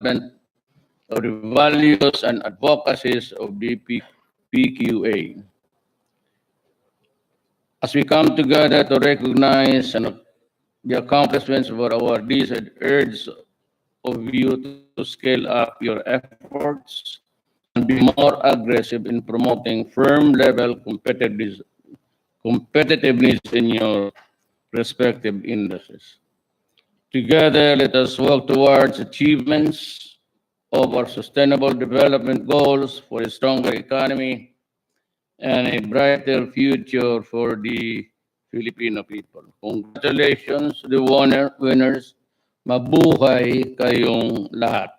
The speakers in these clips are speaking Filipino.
of the values and advocacies of the PQA. As we come together to recognize the accomplishments of our awardees, I urge of you to scale up your efforts and be more aggressive in promoting firm-level competitiveness in your respective industries. Together, let us work towards achievements of our sustainable development goals for a stronger economy and a brighter future for the Filipino people. Congratulations to the winners. Mabuhay kayong lahat.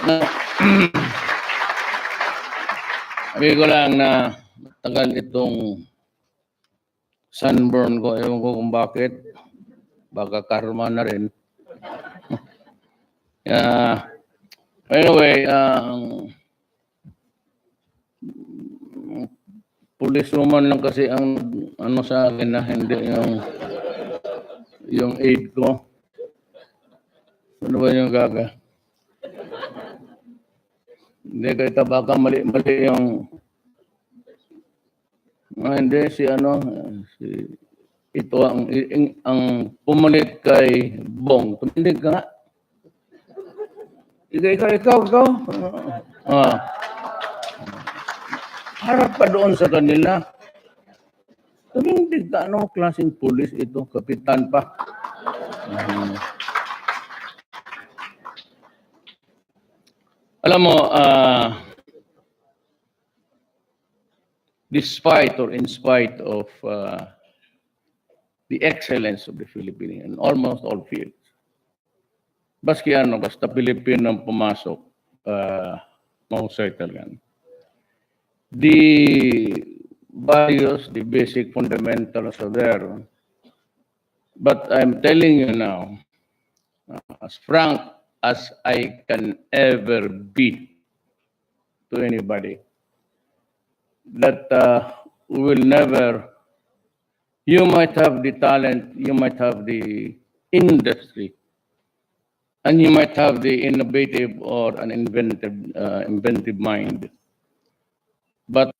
Na, sabi ko lang na matagal itong sunburn ko. Ewan ko kung bakit. Baka karma na rin. Anyway, policewoman lang kasi ang ano sa akin na hindi yung aid ko. Ano ba yung gaga? Hindi kaya baka mali yung hindi si ano si ito ang pumalit kay Bong. Tumindig ka nga. Ikaw. Harap pa doon sa kanila. Tumindig ka. Anong klaseng pulis ito? Kapitan pa. Alam mo, despite or in spite of the excellence of the Philippines in almost all fields, basta Pilipino ang pumasok, mahusay talaga. The values, the basic fundamentals are there. But I'm telling you now, as frank as I can ever be to anybody, that we will never, you might have the talent, you might have the industry, and you might have the innovative or an inventive mind. But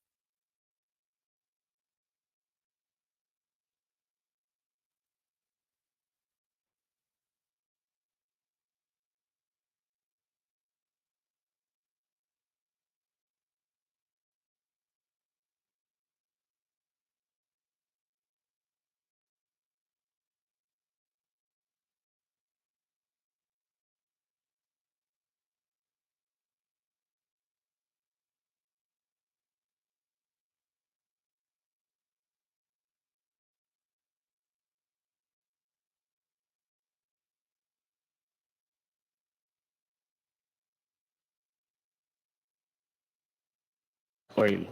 oil.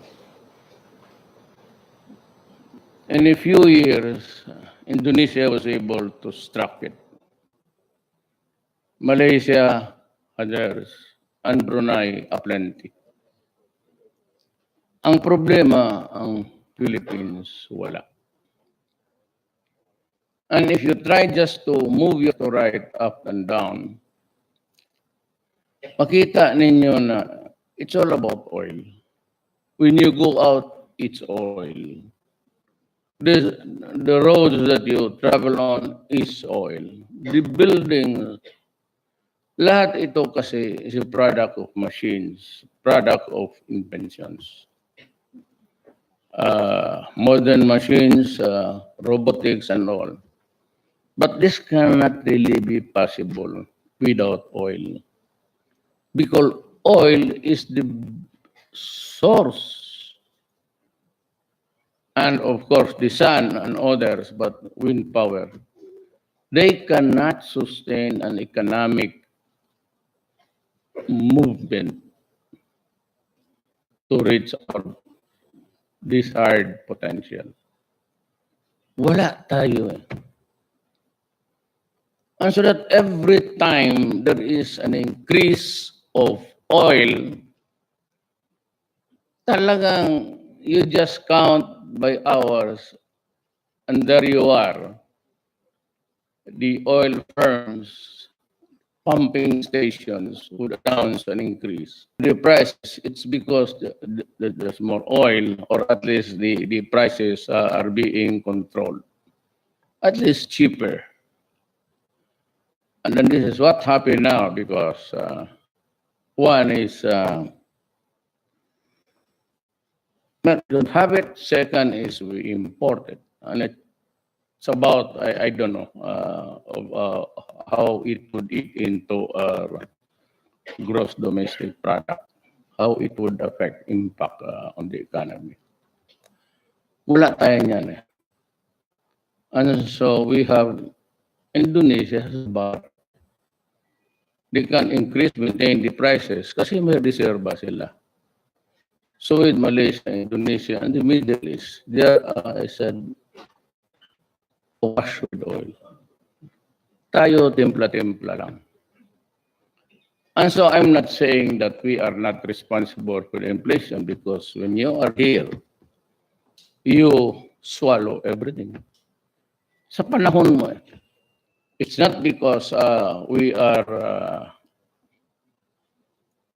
In a few years, Indonesia was able to struck it. Malaysia, others, and Brunei, aplenty. Ang problema, ang Philippines, wala. And if you try just to move your to right, up and down, makita ninyo na it's all about oil. When you go out, it's oil. The roads that you travel on is oil. The buildings, lahat ito kasi is a product of machines, product of inventions. Modern machines, robotics and all. But this cannot really be possible without oil. Because oil is the source. And of course, the sun and others, but wind power. They cannot sustain an economic movement to reach our desired potential. Wala tayo eh. And so that every time there is an increase of oil, talagang you just count by hours and there you are. The oil firms pumping stations would announce an increase. The prices, it's because there's more oil, or at least the prices are being controlled, at least cheaper. And then this is what happened now because one is we don't have it. Second is we import it, and it's about I don't know how it would eat into our gross domestic product, how it would affect impact on the economy. Wala tayo niyan eh. And so we have Indonesia has about they can increase, maintain the prices kasi may reserva sila. So with Malaysia, Indonesia, and the Middle East, there I said, wash with oil. Tayo timpla-timpla lang. And so I'm not saying that we are not responsible for the inflation because when you are here, you swallow everything. Sa panahon mo, it's not because we are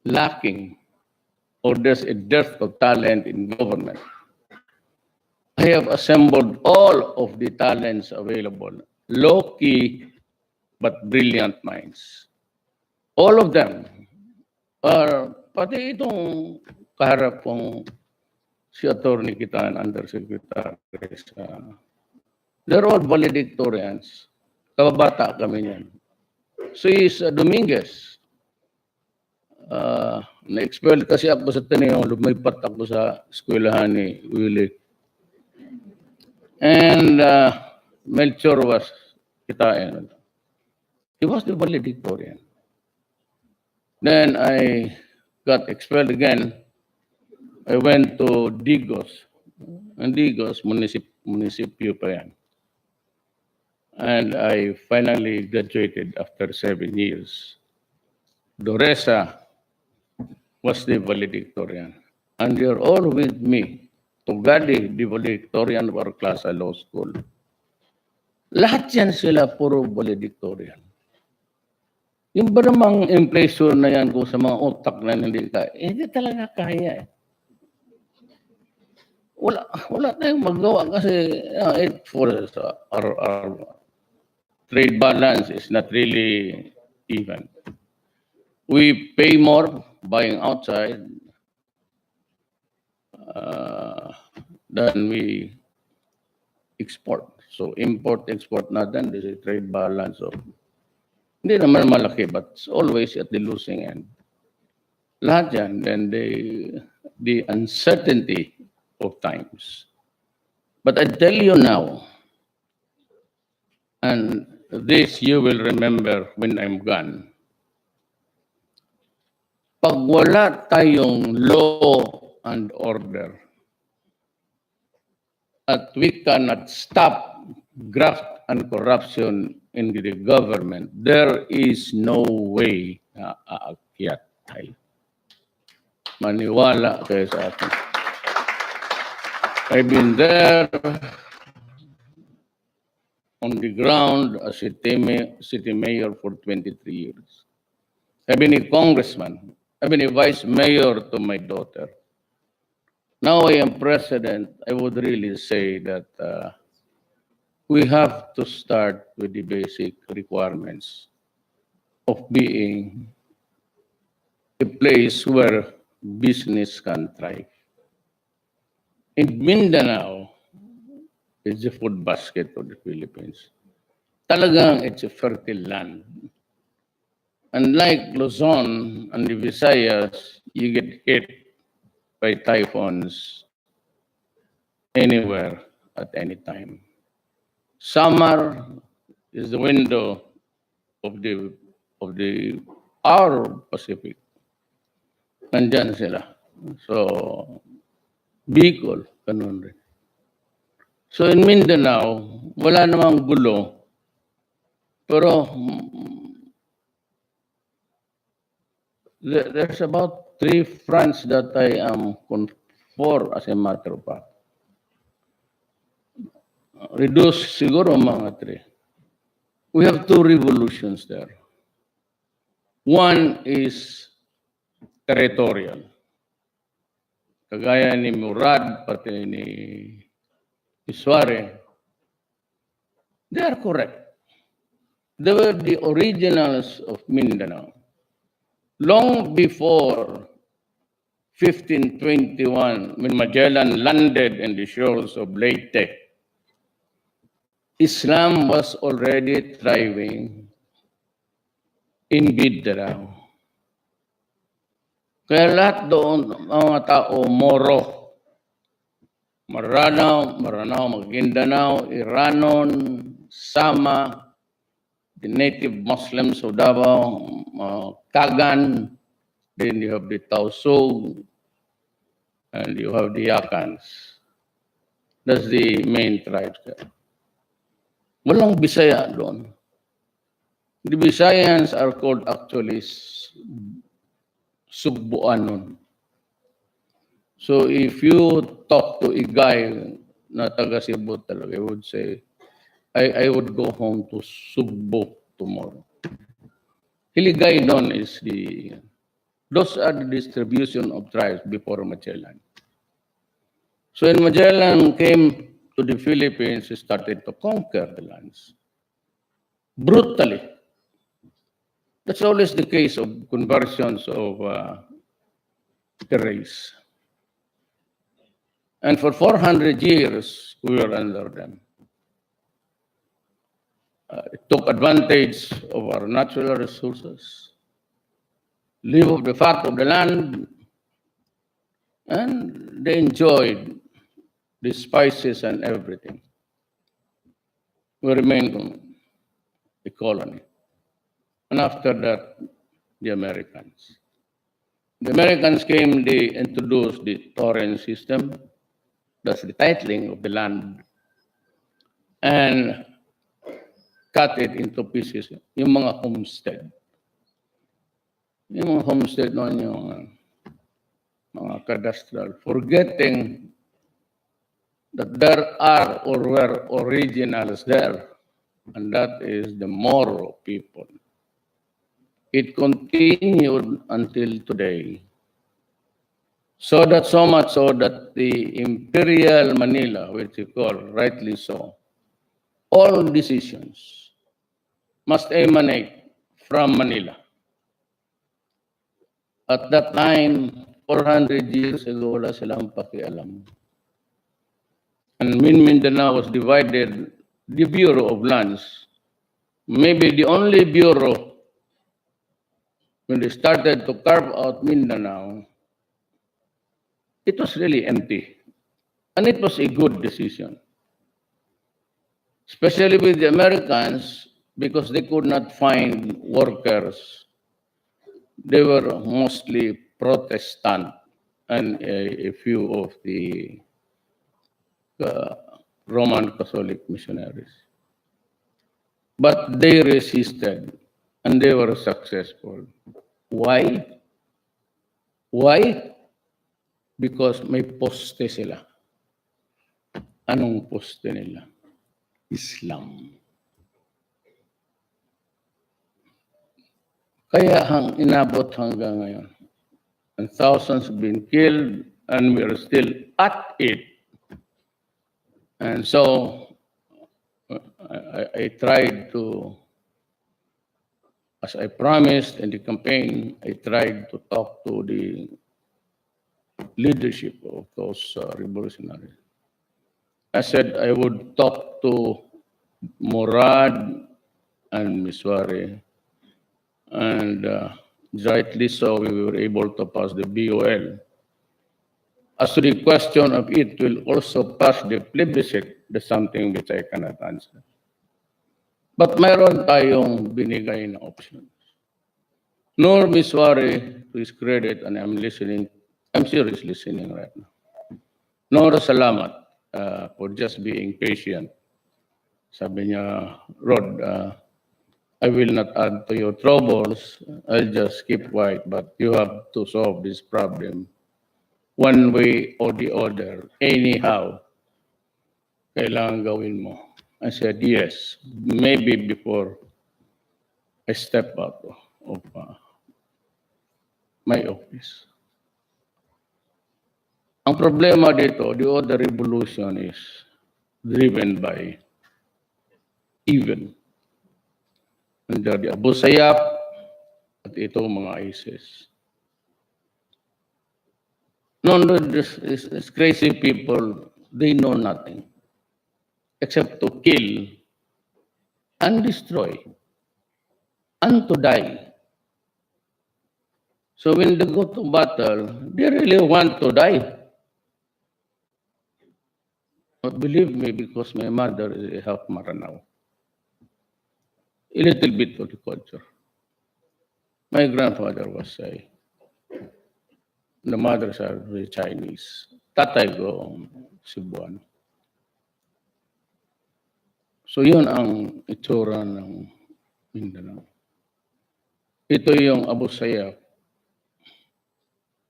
lacking or there's a dearth of talent in government. I have assembled all of the talents available, low-key but brilliant minds. All of them are, pati itong kaharap kong si Atty. Kitan, Undersecretary, they're all valedictorians. Kababata kami niyan. So is Dominguez. Na-expelled kasi ako sa Taneo, lumipat ako sa eskwelahan ni Willie. And Melchor was Kitain. He was the valedictorian. Then I got expelled again. I went to Digos. And Digos, munisipyo pa yan. And I finally graduated after 7 years. Doresa was the valedictorian. And you're all with me. Tugadi, the valedictorian of our class at law school. Lahat yan sila puro valedictorian. Yung ba namang inflation na yan kung sa mga utak na hindi kaya, hindi talaga kaya eh. Wala tayong magawa kasi it forces our trade balance is not really even. We pay more buying outside than we export. So import, export natin, this is trade balance of hindi naman malaki, but it's always at the losing end. Lahat yan, then the uncertainty of times. But I tell you now, and this you will remember when I'm gone, pag wala tayong law and order, at we cannot stop graft and corruption in the government, there is no way na aakyat tayo. Maniwala kayo sa atin. I've been there on the ground as city mayor for 23 years. I've been a congressman. I've been a vice mayor to my daughter. Now I am president. I would really say that we have to start with the basic requirements of being a place where business can thrive. In Mindanao, it's the food basket of the Philippines. Talagang it's a fertile land. Unlike Luzon and the Visayas, you get hit by typhoons anywhere at any time. Summer is the window of our Pacific. Nandyan sila. So, Bicol, ganun rin. So in Mindanao, wala namang gulo. Pero there's about 3 fronts that I am for as a matter of fact. Reduce siguro mga 3. We have 2 revolutions there. One is territorial. Kagaya ni Murad, pati ni Isware, they are correct. They were the originals of Mindanao. Long before 1521, when Magellan landed in the shores of Leyte, Islam was already thriving in Mindanao. Kaya lahat doon, mga tao, Moro, Maranao, Maguindanao, Iranon, Sama, the native Muslims of Davao, Kagan, then you have the Tausug, and you have the Yakans. That's the main tribes there. Walang Bisaya doon. The Bisayans are called actually Sugbuanon. So if you talk to a guy na taga Cebu talaga, I would say, I would go home to Sugbo tomorrow. Hiligay doon is those are the distribution of tribes before Magellan. So when Magellan came to the Philippines, he started to conquer the lands brutally. That's always the case of conversions of the race. And for 400 years, we were under them. It took advantage of our natural resources, live off the fat of the land, and they enjoyed the spices and everything. We remained a colony. And after that, the Americans. The Americans came, they introduced the torrent system, that's the titling of the land, and cut it into pieces, yung mga homestead. Yung mga homestead noon, yung mga cadastral, forgetting that there are or were originals there, and that is the Moro people. It continued until today. So much so that the Imperial Manila, which you call rightly so, all decisions must emanate from Manila. At that time, 400 years ago, wala silang pakialam. And when Mindanao was divided, the Bureau of Lands, maybe the only bureau, when they started to carve out Mindanao, it was really empty. And it was a good decision. Especially with the Americans, because they could not find workers. They were mostly Protestant and a few of the Roman Catholic missionaries. But they resisted and they were successful. Why? Why? Because may poste sila. Anong poste nila? Islam. Kaya inabot hanggang ngayon. And thousands have been killed and we are still at it. And so I tried to, as I promised in the campaign, I tried to talk to the leadership of those revolutionaries. I said I would talk to Murad and Miswari, and rightly so, we were able to pass the BOL. As to the question of it will also pass the plebiscite, that's something which I cannot answer. But mayroon tayong binigay na options. Nor Miswari, to his credit, and I'm seriously listening right now. Nor salamat for just being patient. Sabi niya, Rod, I will not add to your troubles. I'll just keep quiet, but you have to solve this problem one way or the other. Anyhow, kailangan gawin mo. I said, yes, maybe before I step out of my office. Ang problema dito, the other revolution is driven by evil. Under the Abu Sayyaf at itong mga ISIS. No, this crazy people, they know nothing except to kill and destroy and to die. So when they go to battle, they really want to die. But believe me, because my mother is a half Maranao. A little bit of the culture. My grandfather was the mothers are very Chinese. Tatay ko, Cebuano. So yun ang itsura ng Mindanao. Ito yung Abu Sayyaf.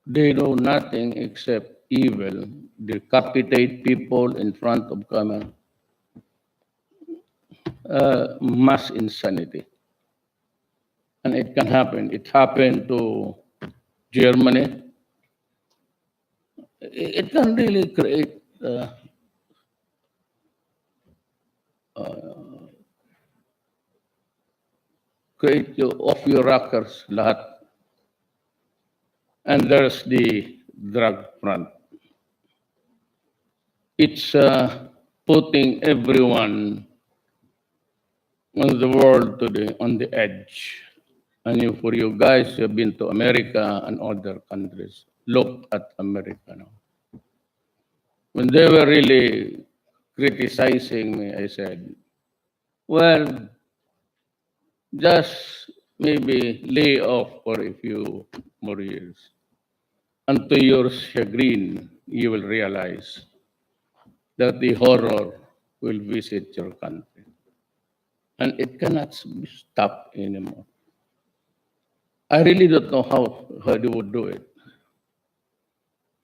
They know nothing except evil. They decapitate people in front of camera. Mass insanity. And it can happen. It happened to Germany. It can really create you off your rockers lahat. And there's the drug front. It's putting everyone on the world today on the edge. And for you guys who have been to America and other countries, look at America now. When they were really criticizing me, I said, well, just maybe lay off for a few more years. And to your chagrin, you will realize that the horror will visit your country. And it cannot be stopped anymore. I really don't know how they would do it.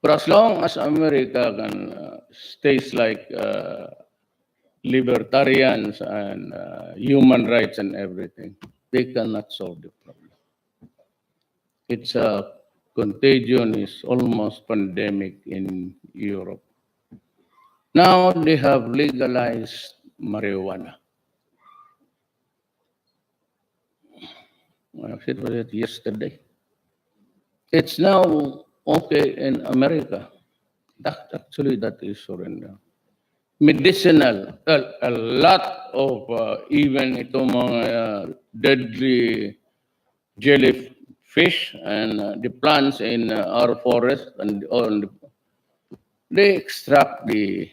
For as long as America can stays like libertarians and human rights and everything, they cannot solve the problem. It's a contagion is almost pandemic in Europe. Now they have legalized marijuana. I said it yesterday. It's now okay in America. Actually, that is surrender. Medicinal, a lot of even itong mga deadly jellyfish and the plants in our forest and all, they extract the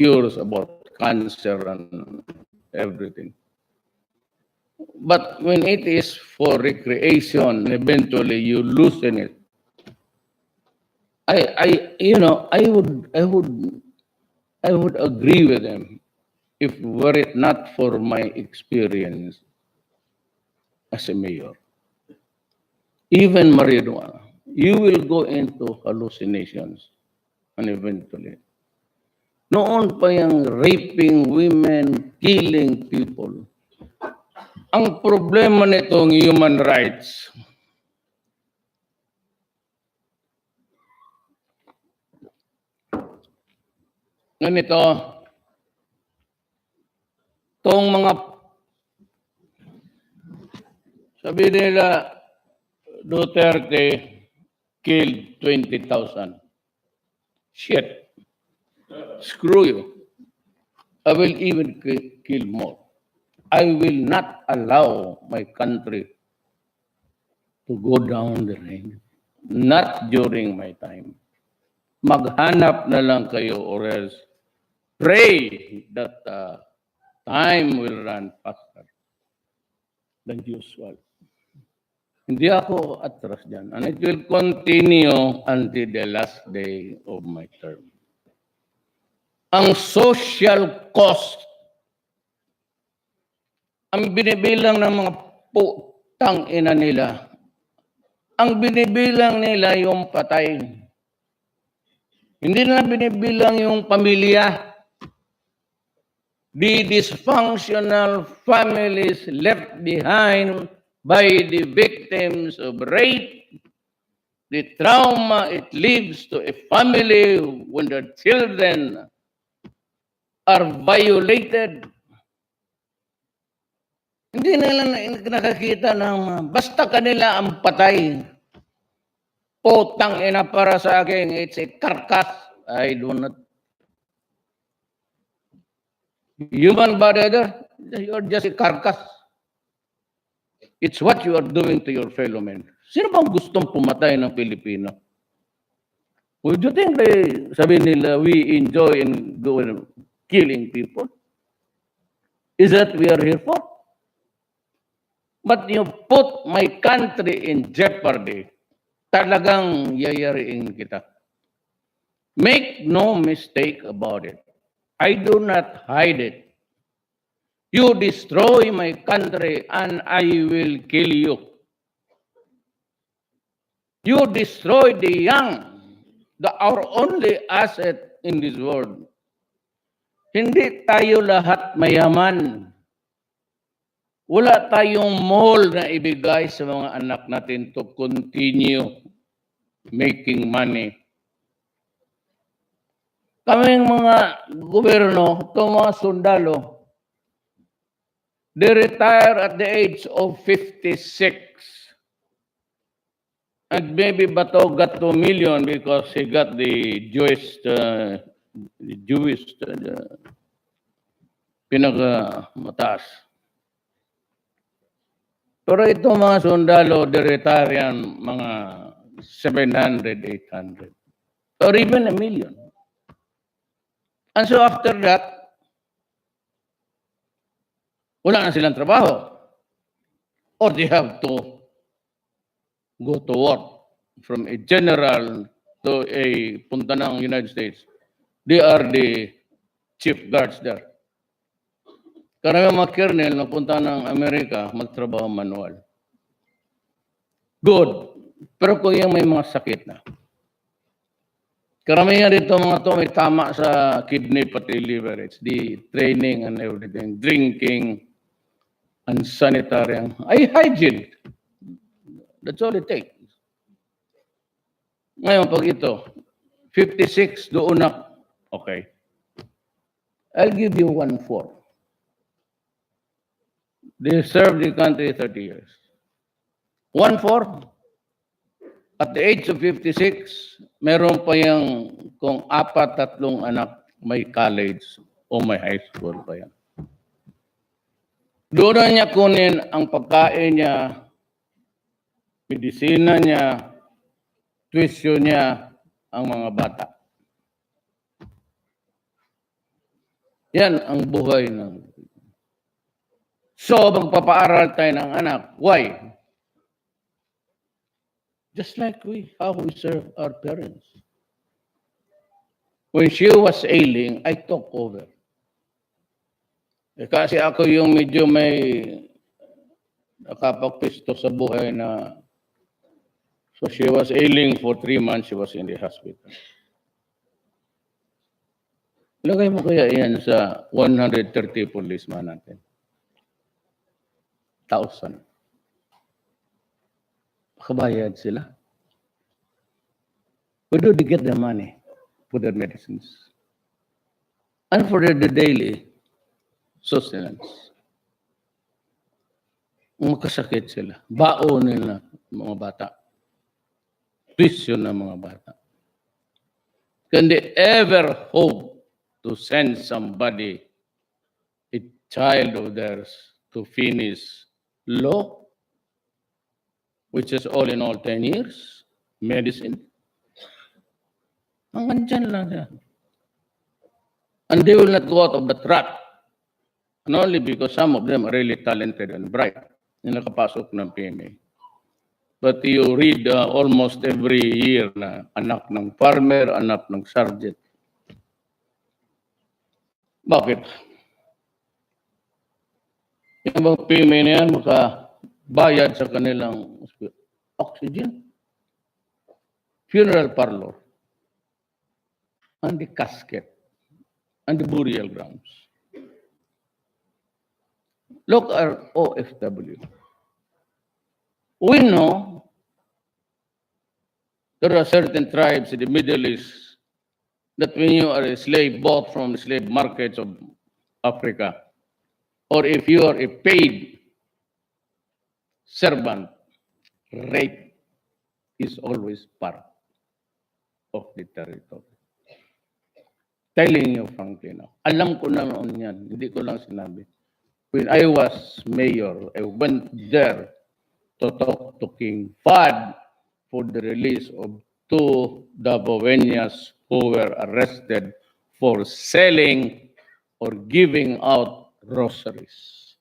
cures about cancer and everything. But when it is for recreation, eventually you loosen it. I would agree with them if were it not for my experience as a mayor. Even marijuana, you will go into hallucinations and eventually. Noon pa yung raping women, killing people. Ang problema nitong human rights, ganito, itong mga, sabi nila, Duterte killed 20,000. Shit. Screw you. I will even kill more. I will not allow my country to go down the drain. Not during my time. Maghanap na lang kayo or else pray that time will run faster than usual. Hindi ako atras dyan. And it will continue until the last day of my term. Ang social cost, ang binibilang ng mga putang ina nila, ang binibilang nila yung patay. Hindi na binibilang yung pamilya. The dysfunctional families left behind by the victims of rape, the trauma it leaves to a family when their children are violated. Hindi nila nakakita ng basta kanila ang patay. Putang ina para sa akin, it's a carcass. I do not. Human body, you're just a carcass. It's what you are doing to your fellow men. Sino bang gustong pumatay ng Pilipino? Would you think sabi nila, we enjoy in killing people? Is that we are here for? But you put my country in jeopardy. Talagang yayariin kita. Make no mistake about it. I do not hide it. You destroy my country and I will kill you. You destroy the young, our only asset in this world. Hindi tayo lahat mayaman. Wala tayong mall na ibigay sa mga anak natin to continue making money. Kaming mga gobyerno, itong mga sundalo, they retire at the age of 56. And maybe Bato got 2 million because he got the Jewish pinakamataas. Pero itong mga sundalo, they retire yan mga 700, 800. Or even 1 million. And so after that, wala na silang trabaho. Or they have to go to work from a general to a punta ng United States. They are the chief guards there. Karamihan mga colonel na punta ng Amerika, magtrabaho manual. Good. Pero kung yung may mga sakit na, karamihan dito mga to may tama sa kidney pati liver. It's the training and everything. Drinking, unsanitary. Hygiene. That's all it takes. Ngayon, pag ito, 56 doon na, okay. I'll give you 1/4. They served the country 30 years. 1/4. At the age of 56, meron pa yung kung 4, 3 anak, may college o may high school pa yan. Doon na niya kunin ang pagkain niya, medisina niya, tuition niya, ang mga bata. Yan ang buhay ng. So, magpapaaral tayo ng anak. Why? Just like how we serve our parents. When she was ailing, I took over. Kasi ako yung medyo may nakapagpisto sa buhay na. So she was ailing for 3 months, she was in the hospital. Lagay mo kaya yan sa 130 policeman natin. 1,000. Kabayad sila. Where do they get the money for their medicines? And for the daily sustenance. Makasakit sila. Baon nila mga bata. Tuition ng mga bata. Can they ever hope to send somebody, a child of theirs, to finish law, which is all in all 10 years, medicine? Hanggang dyan lang yan. And they will not go out of the trap. And only because some of them are really talented and bright na nakapasok ng PMA. But you read almost every year na anak ng farmer, anak ng sergeant. Bakit? Yung mga PMA na yan, makabayad sa kanilang oxygen, funeral parlor, and the casket, and the burial grounds. Look at OFW. We know there are certain tribes in the Middle East that when you are a slave bought from the slave markets of Africa, or if you are a paid servant, rape is always part of the territory. Telling you frankly now, alam ko na noon yan, hindi ko lang sinabi. When I was mayor, I went there to talk to King Fahd for the release of 2 Davaoenas who were arrested for selling or giving out rosaries.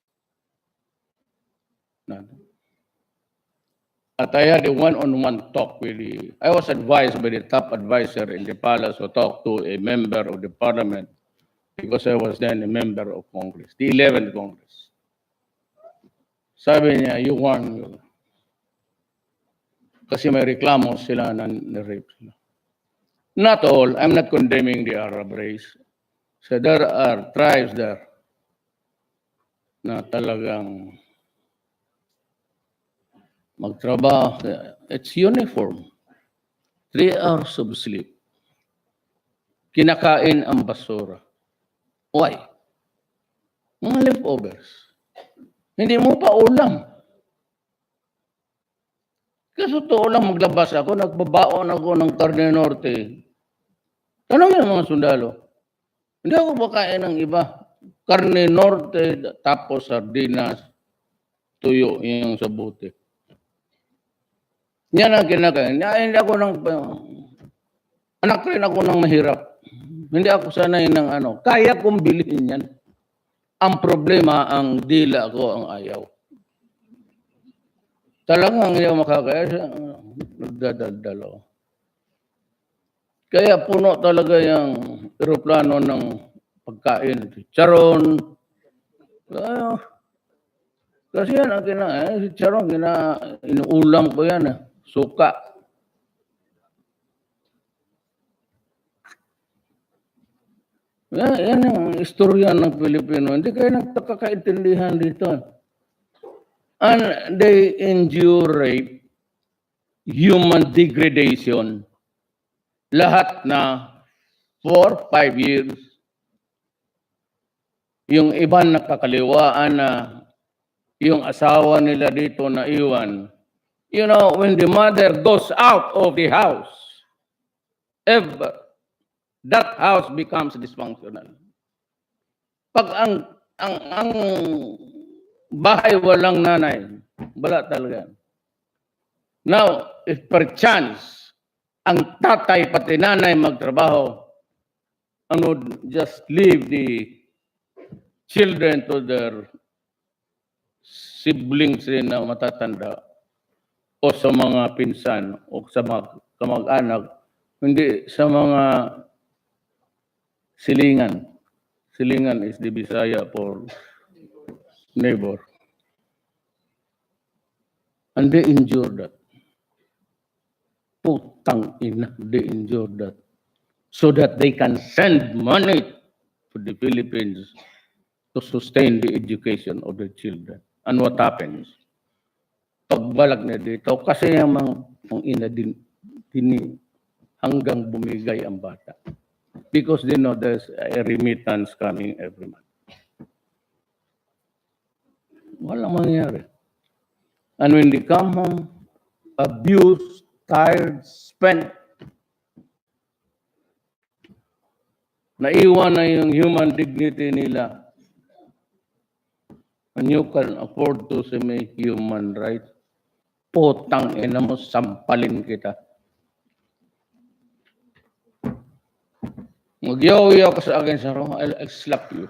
At I had a one-on-one talk with I was advised by the top advisor in the palace to talk to a member of the parliament because I was then a member of Congress, the 11th Congress. Sabi niya, you warn me. Kasi may reklamo sila na rape sila. Not all, I'm not condemning the Arab race. So there are tribes there na talagang magtrabaho. It's uniform. 3 hours of sleep. Kinakain ang basura. Why? Mga leftovers. Hindi mo pa ulam. Kasi totoo lang maglabas ako, nagbabaon ako ng Carne Norte. Tanong yung mga sundalo. Hindi ako makain ng iba. Carne Norte, tapos sardinas, tuyo, yung sa buti. Yan ang kinakain. Hindi ako anak rin ako ng mahirap. Hindi ako sanay ng kaya kong bilhin yan. Ang problema, ang dila ko, ang ayaw. Talagang ayaw makakaya, nagdadaldal ako. Kaya puno talaga yung eroplano ng pagkain. Charon. Kasi yan ang si Charon, inuulam ko yan. Suka. Yan ang istorya ng Pilipino. Hindi kayo nagkakaintindihan dito. And they endure rape, human degradation, lahat na 4, 5 years. Yung iba nakakaliwaan na yung asawa nila dito na iwan. You know, when the mother goes out of the house, ever, that house becomes dysfunctional. Pag ang bahay walang nanay, wala talaga. Now, if perchance, ang tatay pati nanay magtrabaho, just leave the children to their siblings rin na matatanda o sa mga pinsan o sa mga kamag-anak, hindi sa mga silingan. Silingan is the Bisaya for neighbor. And they endure that. Putang ina, they endure that. So that they can send money to the Philippines to sustain the education of their children. And what happens? Pagbalag na dito, kasi yung mga ina din hanggang bumigay ang bata. Because they know there's a remittance coming every month. Walang mangyari. And when they come home, abused, tired, spent, naiwan na yung human dignity nila. And you can afford to say may human rights. Putang ina mo, sampalin kita. Mag-yaw-yaw ka sa akin sa room, I'll slap you.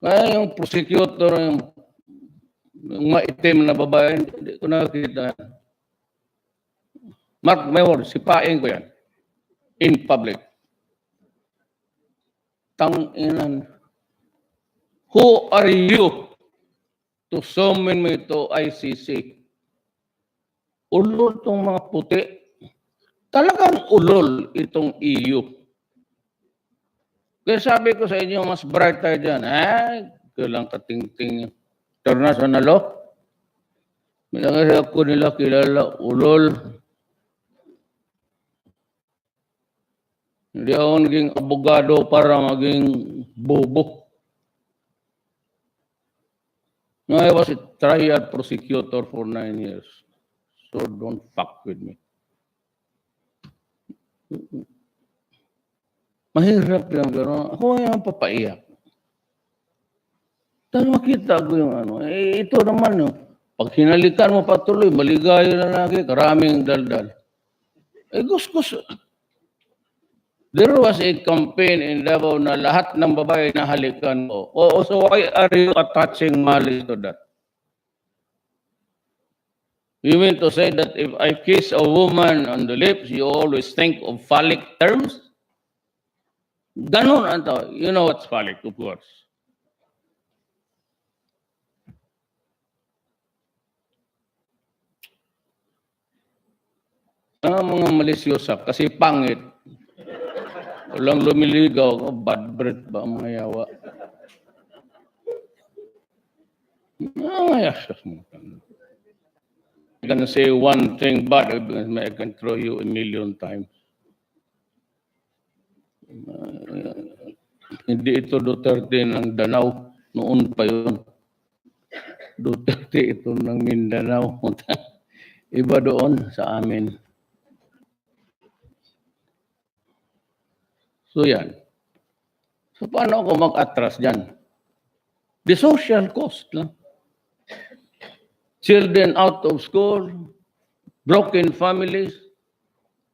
Kaya yung prosecutor, yung maitim na babae, hindi ko nakita. Mark my word, sipain ko yan. In public. Tang-inan. Who are you to summon me to ICC? Ulol tong mga puti. Talagang ulol itong EU. Kaya sabi ko sa inyo, mas bright tayo dyan. Kailang katingting international law. May kasi ako nila kilala, ulol. Hindi ako naging abogado para maging bobo. No, I was a trial prosecutor for 9 years. So don't fuck with me. Mahirap yan, pero ako ay ang papaiyak. Dahil makita ko yung ano, ito naman yung, pag hinalikan mo patuloy, maligaya na lagi, karaming daldal. Gus-gus. There was a campaign in Davao na lahat ng babae na halikan mo. Oh, so why are you attaching malice to that? You mean to say that if I kiss a woman on the lips, you always think of phallic terms? Ganon ito. You know what's phallic, of course. Mga malisyosa, kasi pangit. Walang lumiligaw, bad breath ba ang mga yawa? I can say one thing bad, I can throw you a million times. Hindi ito Duterte ng Danau, noon pa yun. Duterte ito ng Mindanao. Iba doon sa amin. So yan. So paano ako mag-atras dyan? The social cost lang. Children out of school, broken families,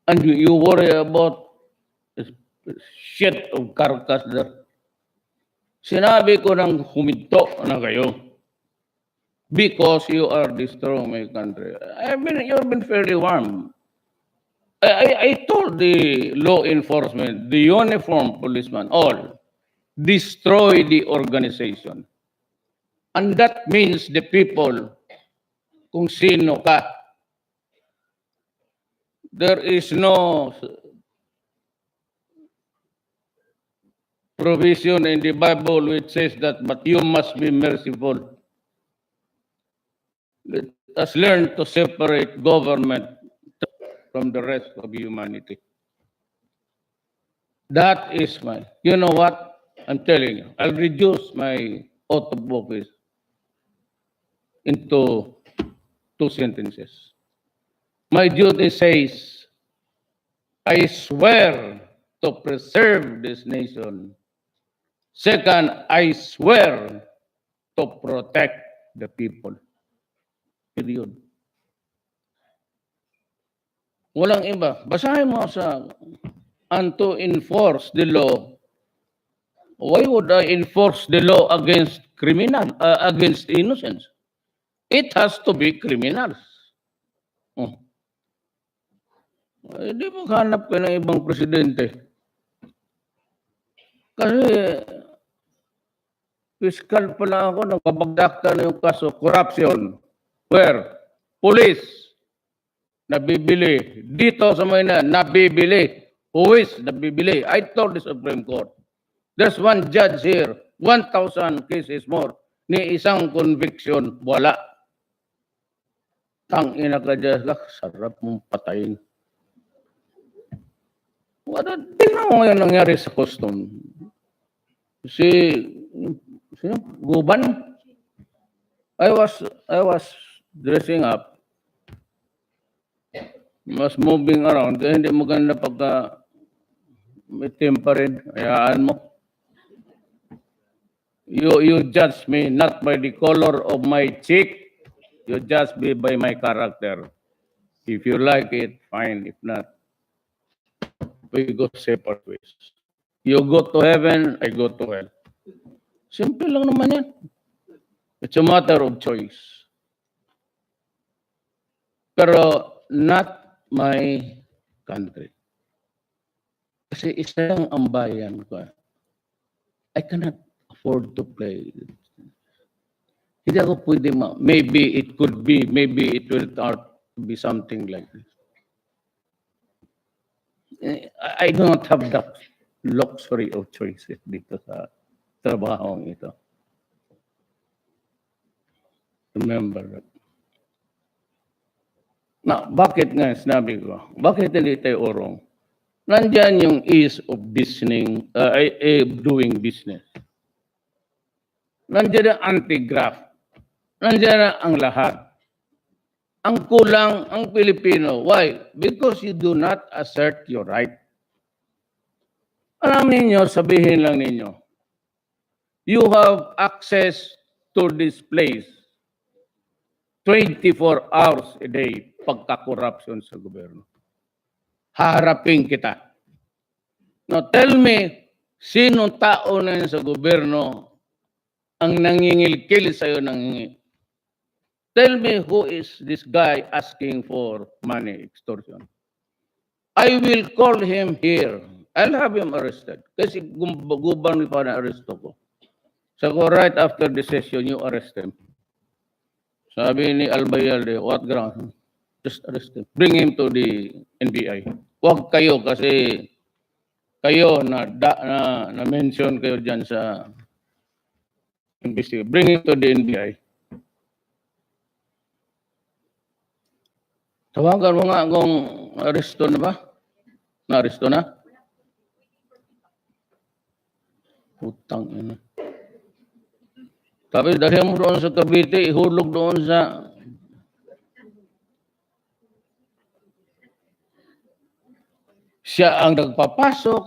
and you worry about shit of carcass there. Sinabi ko ng huminto na kayo because you are destroying my country. You've been fairly warm. I told the law enforcement, the uniformed policemen, all, destroy the organization. And that means the people, kung sino ka. There is no provision in the Bible which says that, but you must be merciful. Let us learn to separate government from the rest of humanity. That is you know what? I'm telling you, I'll reduce my oath of office into 2 sentences. My duty says, I swear to preserve this nation. Second, I swear to protect the people. Period. Walang iba. Basahin mo sa and to enforce the law. Why would I enforce the law against against innocents? It has to be criminals. Hindi mo hanap ka ng ibang presidente. Kasi fiscal pala ako, nagpabagdak na yung kaso corruption. Where? Police. Nabibili. Dito sa Maynila, nabibili. Who is nabibili? I told the Supreme Court. There's one judge here, 1,000 cases more. Ni isang conviction, wala. Tangina ka dyan, sarap mong patayin. Tingnan mo ngayon nangyari sa custom. Sino? Guban? I was dressing up. Was moving around. Kaya hindi mo ganda pagka may tempered. Hayaan mo. You judge me not by the color of my cheek. You judge me by my character. If you like it, fine. If not, we go separate ways. You go to heaven, I go to hell. Simple lang naman yan. It's a matter of choice. Pero not my country. Kasi isa lang ang bayan ko. I cannot afford to play. Hindi ako pwede maybe it could be, maybe it will start to be something like this. I do not have that luxury of choices dito sa trabahong ito. Remember that. Na, bakit nga sinabi ko? Bakit hindi tayo urong? Nandyan yung ease of doing business. Nandiyan ang anti-graft. Nandiyan ang lahat. Ang kulang ang Pilipino. Why? Because you do not assert your right. Alam ninyo, sabihin lang ninyo, you have access to this place 24 hours a day pagka-corruption sa gobyerno. Harapin kita. Now tell me, sinong tao na yun sa gobyerno ang nangingilkil sa'yo nangingi? Tell me who is this guy asking for money extortion. I will call him here. I'll have him arrested. Kasi guban pa na aresto ko. So right after the session, you arrest him. Sabi ni Albayalde, what ground? Just arrest him. Bring him to the NBI. Huwag kayo kasi kayo na-mention kayo dyan sa investigation. Bring him to the NBI. Tawagan mo nga kung aresto na ba? Na-aresto na? Putang ina. Tapos dahil mo doon sa Cavite, ihulog doon sa siya ang nagpapasok,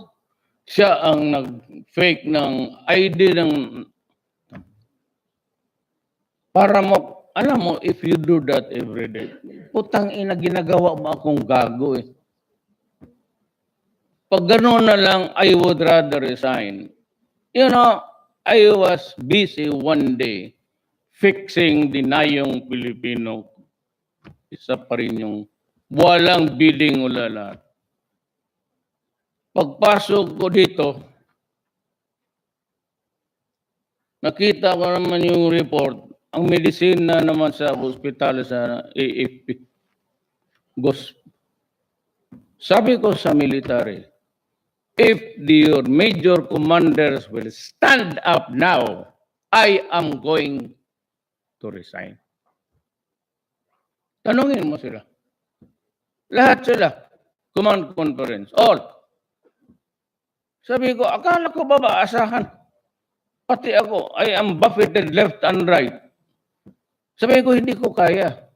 siya ang nag-fake ng ID ng para mo, alam mo, if you do that every day, putang ina, ginagawa mo akong gago eh. Pag gano'n na lang, I would rather resign. You know, I was busy one day fixing dinayong Pilipino. Isa pa rin yung walang bidding ula lahat. Pagpasok ko dito, nakita ko naman yung report. Ang medisina naman sa hospital sa AFP. Sabi ko sa military, if your major commanders will stand up now, I am going to resign. Tanungin mo sila. Lahat sila. Command conference. All. Sabi ko, akala ko ba maasahan? Pati ako, I am buffeted left and right. Sabi ko, hindi ko kaya.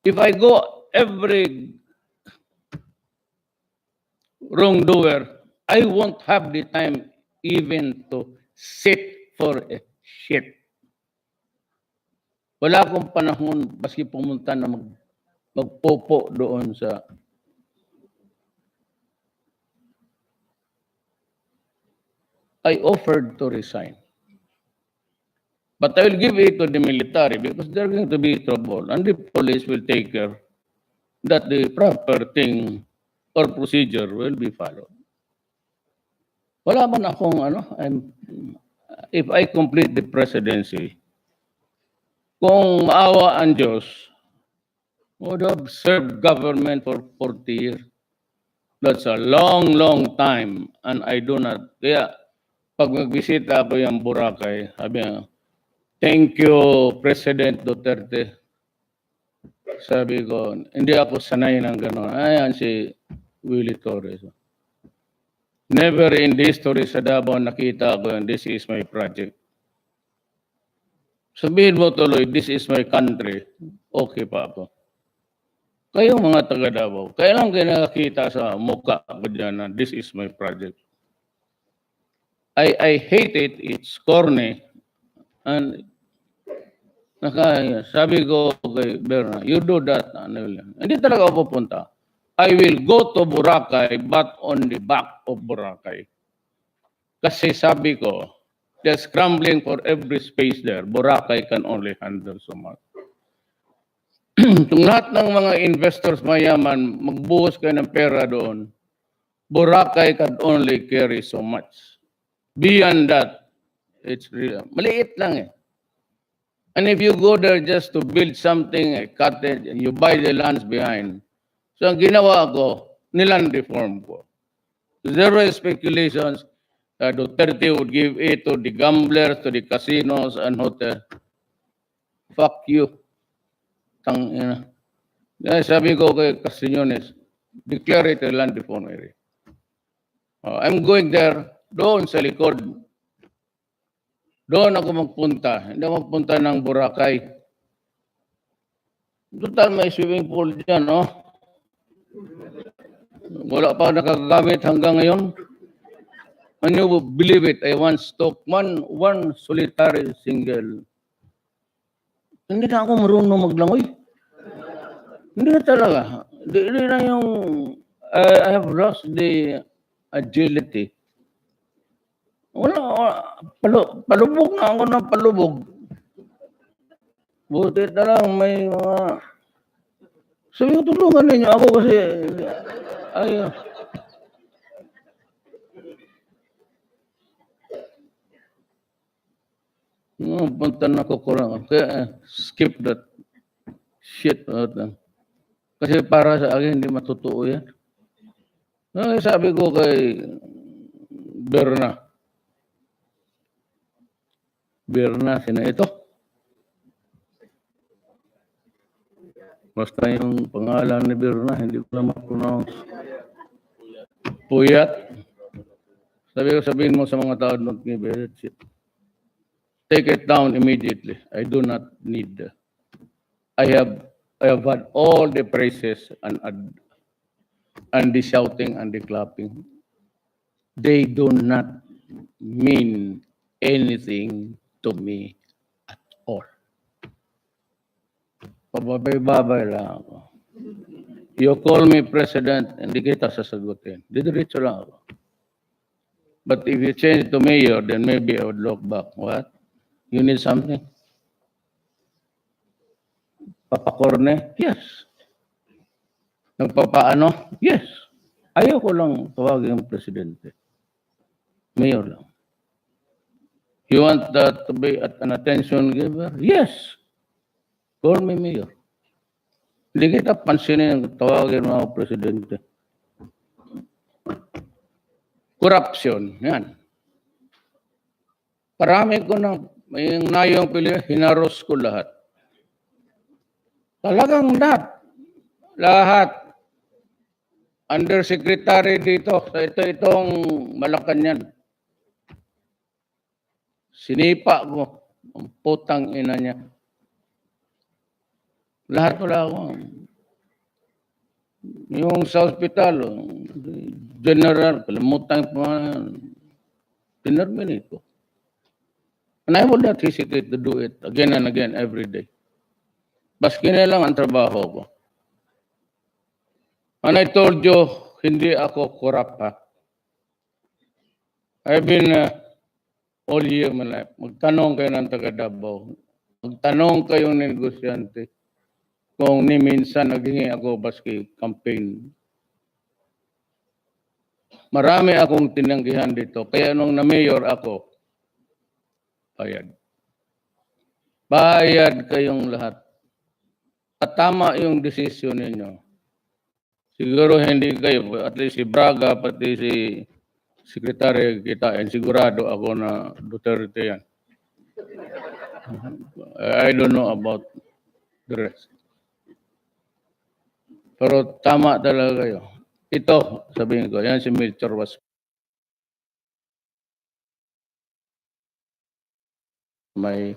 If I go every wrongdoer, I won't have the time even to sit for a shit. Wala akong panahon baski pumunta na magpopo doon sa I offered to resign. But I will give it to the military because they're going to be trouble and the police will take care that the proper thing or procedure will be followed. Wala man akong if I complete the presidency, kung maawa ang Diyos, would have served government for 40 years. That's a long, long time and I do not. Kaya pag magbisita ako yung Boracay, sabi nga, thank you, President Duterte. Sabi ko, hindi ako sanay ng gano'n. Ayan si Willie Torres. Never in the history sa Davao nakita ko this is my project. Sabihin mo tuloy, this is my country. Okay pa ako. Kayong mga taga Davao, kailan kayo nakakita sa mukha ko dyan na this is my project? I hate it, it's corny. And sabi ko kay Berna, you do that. Hindi talaga ako pupunta. I will go to Boracay but on the back of Boracay. Kasi sabi ko, they're scrambling for every space there. Boracay can only handle so much. Kung lahat ng mga investors mayaman, magbuhos kayo ng pera doon, Boracay can only carry so much. Beyond that, it's real. Maliit lang eh. And if you go there just to build something, a cottage, and you buy the lands behind, so ang ginawa ko, niland reform ko. Zero speculations. Duterte would give it to the gamblers, to the casinos and hotels. Fuck you. Tangina. Sabi ko kay Castiñones, declare it a land reform area. I'm going there, doon sa likod. Doon ako magpunta. Hindi ako magpunta ng Boracay. Total, may swimming pool dyan, no? Wala pa nakagamit hanggang ngayon. Can you believe it? I once took one solitary single. Hindi na ako marunong maglangoy. Hindi na talaga. Hindi na yung I have lost the agility. Wala, palubog na ako ng palubog. Buti na lang may mga... Sabi ko, tulungan ninyo ako kasi... Ay, punta na ko kurang. Kaya skip that shit. Kasi para sa akin, hindi matutuo yan. Sabi ko kay Berna, sino ito? Basta yung pangalan ni Berna, hindi ko na ma-pronounce. Puyat. Sabihin mo sa mga tao, don't give a shit. Take it down immediately. I do not need. I have had all the praises and the shouting and the clapping. They do not mean anything to me at all. Pababay-babay lang ako. You call me president, hindi kita sasagutin. Didiretso lang ako. But if you change to mayor, then maybe I would look back. What? You need something? Papakorne? Yes. Nagpapaano? Yes. Ayaw ko lang tawagin ang presidente. Mayor lang. You want that to be an attention giver? Yes. Call me mayor. Hindi kita pansinin ang tawagin mo ako presidente. Corruption. Yan. Parami ko na, yung nayong pili, hinaros ko lahat. Talagang lahat. Lahat. Undersecretary dito, sa itong Malacanang. Sinipa ko. Ang putang ina niya. Lahat wala ako. Yung sa hospital, general, kalimutan pa, tinerminate ko. And I will not hesitate to do it again and again every day. Baski na lang ang trabaho ko. And I told you, hindi ako corrupt ha. I've been all year my life. Magtanong kayo ng taga Davao. Magtanong kayong negosyante. Kung ni minsan naghingi ako baski campaign. Marami akong tinanggihan dito. Kaya nung na-mayor ako, bayad. Bayad kayong lahat. At tama yung desisyon ninyo. Siguro hindi kayo, at least si Braga, pati si Secretary kita, and sigurado ako na Duterte yan. I don't know about the rest. Pero tama talaga kayo. Ito, sabihin ko, yan si Mr. was my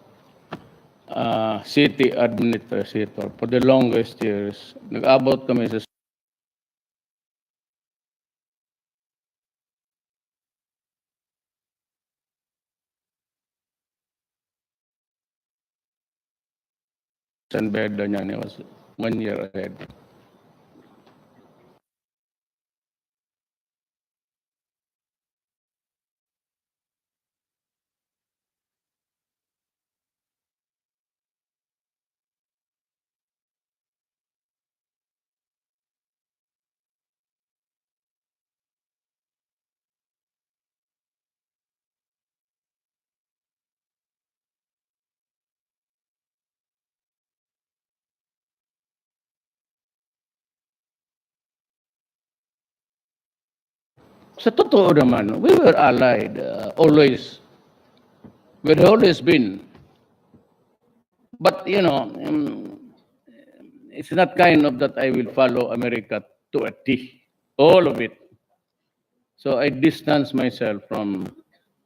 city administrator for the longest years. Nag-abot kami sa San Beda niya. It was 1 year ahead. Sa totoo naman, we were allied always. We've always been. But, you know, it's not kind of that I will follow America to a T, all of it. So I distance myself from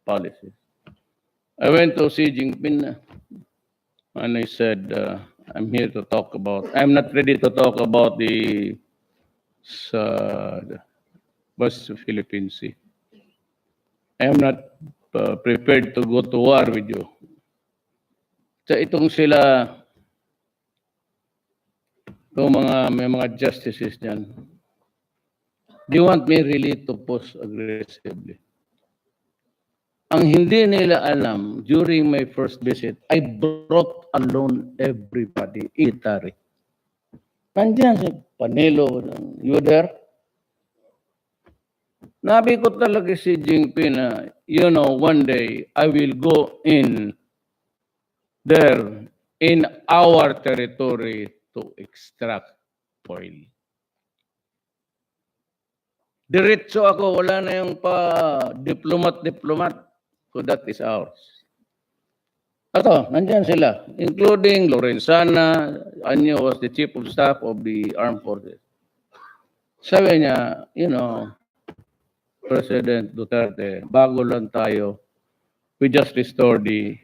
policies. I went to Xi Jinping and I said, I'm here to talk about, I'm not ready to talk about the West Philippine Sea. I am not prepared to go to war with you. So itong sila, may mga justices dyan. Do you want me really to push aggressively? Ang hindi nila alam, during my first visit, I brought alone everybody, Itari. Nandiyan si Panelo, you there? Nabi ko talaga si Jinping na, you know, one day, I will go in there, in our territory, to extract oil. Diretso ako, wala na yung diplomat. So that is ours. Ito, nandyan sila, including Lorenzana, Anyo was the chief of staff of the armed forces. Sabi niya, you know, President Duterte, bago lang tayo, we just restored the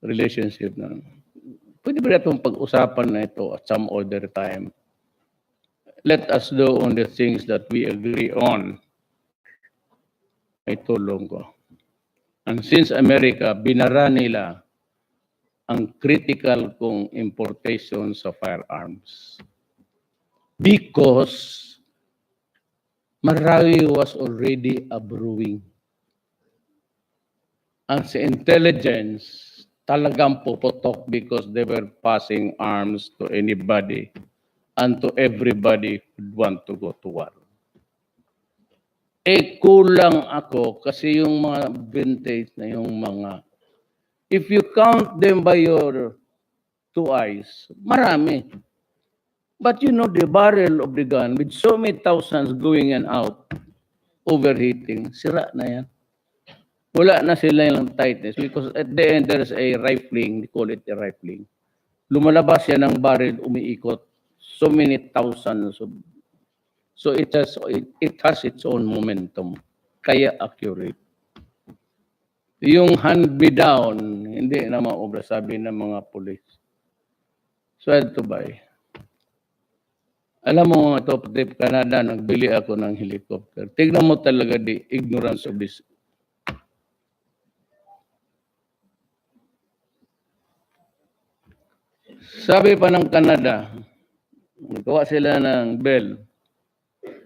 relationship na. Pwede ba itong pag-usapan na ito at some other time? Let us do on the things that we agree on. Ay tulong ko. And since America, binara nila ang critical kong importation sa firearms. Because marami was already a brewing. Ang sa intelligence, talagang puputok because they were passing arms to anybody and to everybody who want to go to war. Kulang ako kasi yung mga vintage na yung mga, if you count them by your two eyes, marami. But you know, the barrel of the gun with so many thousands going and out, overheating, sira na yan. Wala na sila yung tightness because at the end there's a rifling, they call it a rifling. Lumalabas yan ng barrel, umiikot, so many thousands of. So it has its own momentum, kaya accurate. Yung hand-me-down, hindi na maobra, sabi ng mga pulis. So I had to buy. Alam mo mga top tip, Canada, nagbili ako ng helicopter. Tignan mo talaga the ignorance of this. Sabi pa ng Canada, nagawa sila ng bill,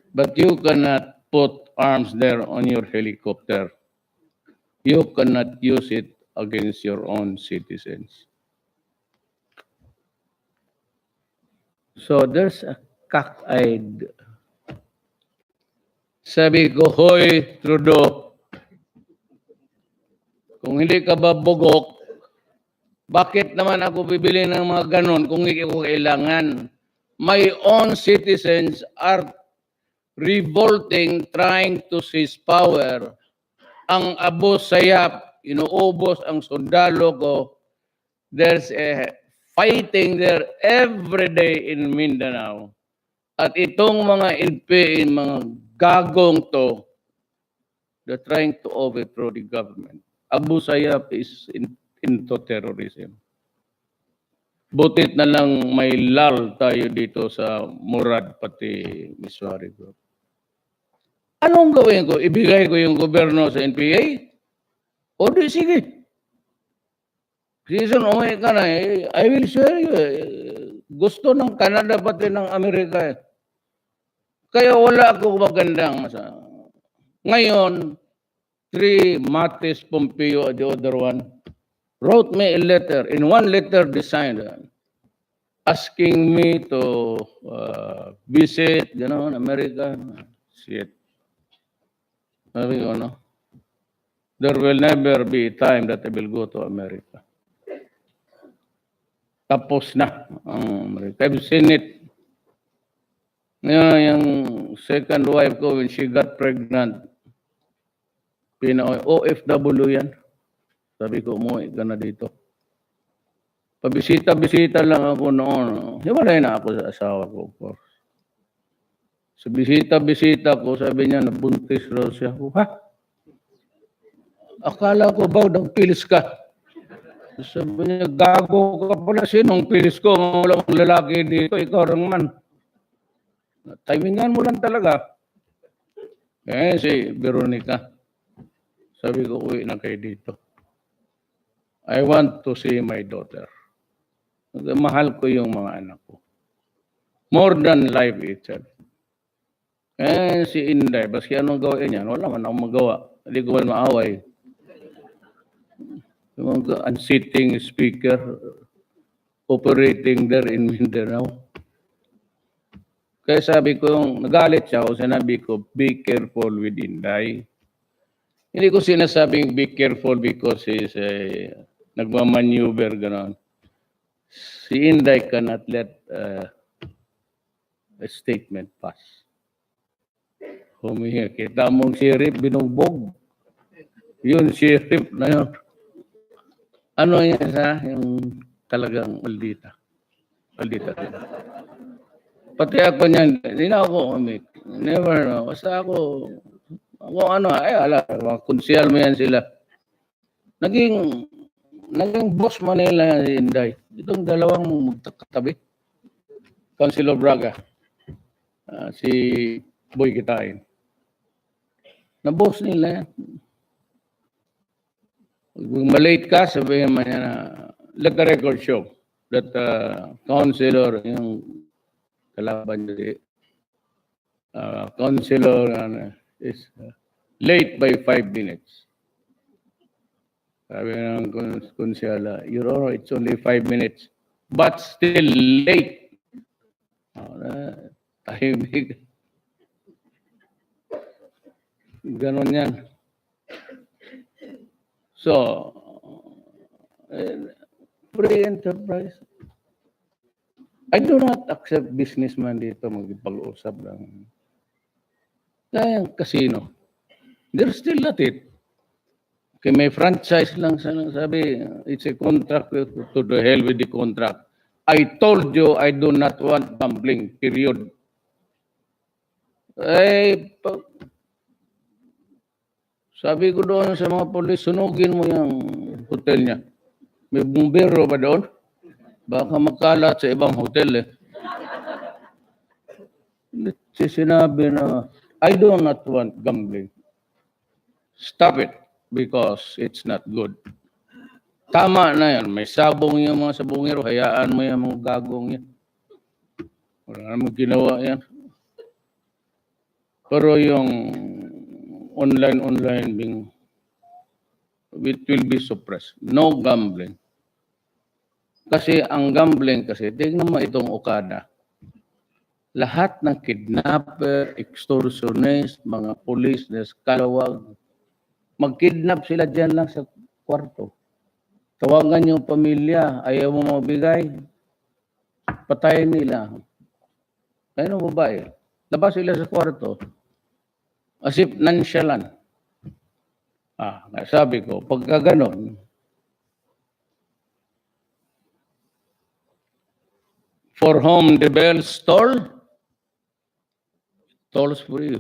but you cannot put arms there on your helicopter. You cannot use it against your own citizens. So there's a cockeyed. Sabi ko, hoy, Trudeau, kung hindi ka ba bugok, bakit naman ako bibili ng mga ganon kung hindi ko kailangan? My own citizens are revolting, trying to seize power. Ang Abu Sayyaf, inuubos ang sundalo ko. There's a fighting there every day in Mindanao. At itong mga NPA, mga gagong to, they're trying to overthrow the government. Abu Sayyaf is into terrorism. Butit na lang may lal tayo dito sa Murad pati Miswari Group. Anong gawin ko? Ibigay ko yung gobyerno sa NPA? O di sige. Season, umuwi ka na. I will share you. Gusto ng Canada pati ng Amerika. Kaya wala ako magandang masa. Ngayon, Matis Pompeo, the other one, wrote me a letter. In one letter, designed asking me to visit, America. Shit. Sabi ko, there will never be a time that I will go to America. Tapos na ang America. I've seen it. Yung second wife ko, when she got pregnant, OFW yan. Sabi ko, umuwi ka na dito. Pabisita-bisita lang ako noon. Hiwalay na ako sa asawa ko. Of course. Sa bisita-bisita ko, sabi niya, nabuntis raw siya. Ha? Akala ko ba, nagpilis ka? Sabi niya, gago ka pala. Sinong pilis ko? Wala akong lalaki dito. Ikaw lang man. Timingan mo lang talaga. Eh, si Veronica. Sabi ko, uwi na kayo dito. I want to see my daughter. Mahal ko yung mga anak ko. More than life itself. Eh, si Inday, baski anong gawin niya? Wala man akong magawa. Hindi ko man maaway. Yung unseating speaker operating there in Mindanao. Kaya sabi ko, nagalit siya ako, sinabi ko, be careful with Inday. Hindi ko sinasabing be careful because he's nagmamaneuver, gano'n. Si Inday cannot let a statement pass. Humihinga. Kita mong sheriff, binugbog. Yun, sheriff na yun. Ano yan sa yung talagang maldita. Maldita. Pati ako niyan, hindi na ako umik. Never know. Basta ako ano, ay ala, mga konsyal mo yan sila. Naging boss Manila si Inday. Itong dalawang magkatabi. Councilor Braga. Si Boy Kitain. Na boss nila yan. Kung malate ka, sabihin mo niya na, let the record show that councilor, yung kalaban niya, councilor is late by 5 minutes. Sabi ng konsyala, Your Honor, it's only 5 minutes, but still late. Tahimik. Ganon yan. So, free enterprise. I do not accept businessman dito magpag-usap lang. Kaya yung casino, they're still at it. Okay, may franchise lang sabi, it's a contract, to the hell with the contract. I told you I do not want gambling, period. Eh, sabi ko doon sa mga polis, sunugin mo yung hotel niya. May bumbero ba doon? Baka makalat sa ibang hotel eh. Sinabi na, I do not want gambling. Stop it because it's not good. Tama na yan. May sabong yung mga sabongero. Hayaan mo yung mga gagong yan. Wala namang ginawa yan. Pero yung online it will be suppressed. No gambling. Kasi ang gambling kasi, tingnan mo itong Okada. Lahat ng kidnapper, extortionist, mga police, kalawag, mag-kidnap sila dyan lang sa kwarto. Tawagan yung pamilya, ayaw mo mabigay, patayin nila. Kaya ng babae, labas sila sa kwarto. As if nonchalant. Sabi ko, pagka ganon, for whom the bells toll, tolls for you.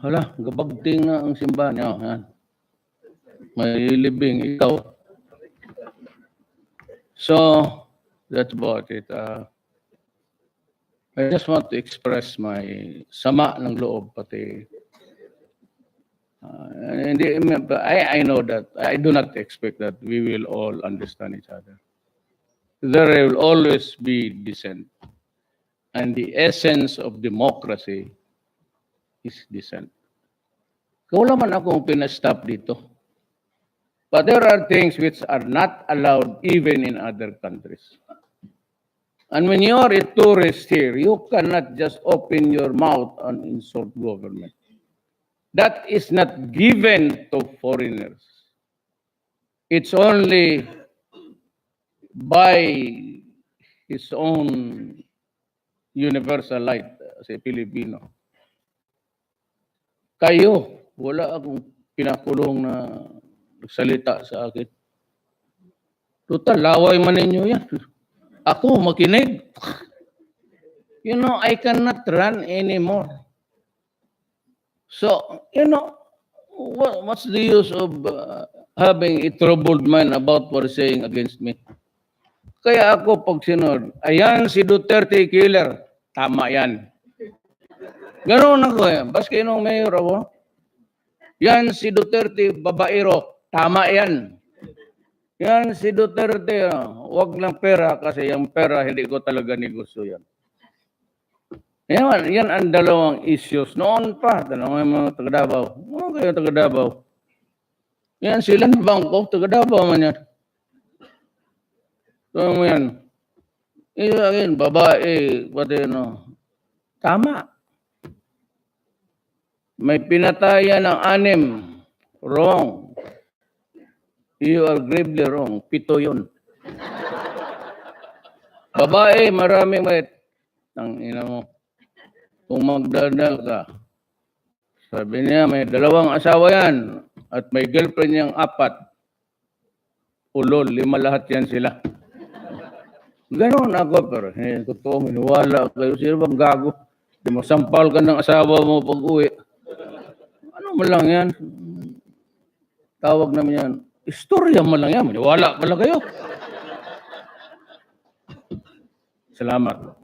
Hala, gabagting na ang simbahan niya. May libing ikaw. So, that's about it. I just want to express my sama ng loob pati. I know that I do not expect that we will all understand each other. There will always be dissent. And the essence of democracy is dissent. Wala man akong pinastop dito. But there are things which are not allowed even in other countries. And when you are a tourist here, you cannot just open your mouth and insult government. That is not given to foreigners. It's only by his own universal light as a Filipino. Kayo, wala akong pinakulong na salita sa akin. Total, laway man ninyo yan. Ako, makinig. You know, I cannot run anymore. So, you know, what's the use of having a troubled mind about what is saying against me? Kaya ako pag sinod, ayan si Duterte killer. Tama yan. Ganoon ako eh. Baski nung mayor ako. Yan si Duterte babaero. Tama yan. Yan si Duterte, wag ng pera kasi yung pera hindi ko talaga negosyo yan. Yan ang dalawang issues. Noon pa, tanong mga taga Davao. Ano kayo taga Davao? Yan sila ng bangko, taga Davao man yan. So mo yan. Again, babae, pati ano. Tama. May pinatayan ng 6. Wrong. You are gravely wrong. 7 yun. Babae, marami may ang ina mo. Kung magdadal ka, sabi niya may 2 asawa yan at may girlfriend niyang 4. Ulol, 5 lahat yan sila. Ganon ako, pero totoo, minuwala kayo. Sino bang gago? Di mo sampal ka ng asawa mo pag uwi. Ano mo lang yan? Tawag naman yan. Istorya mo lang yan. Maniwala pala kayo. Salamat.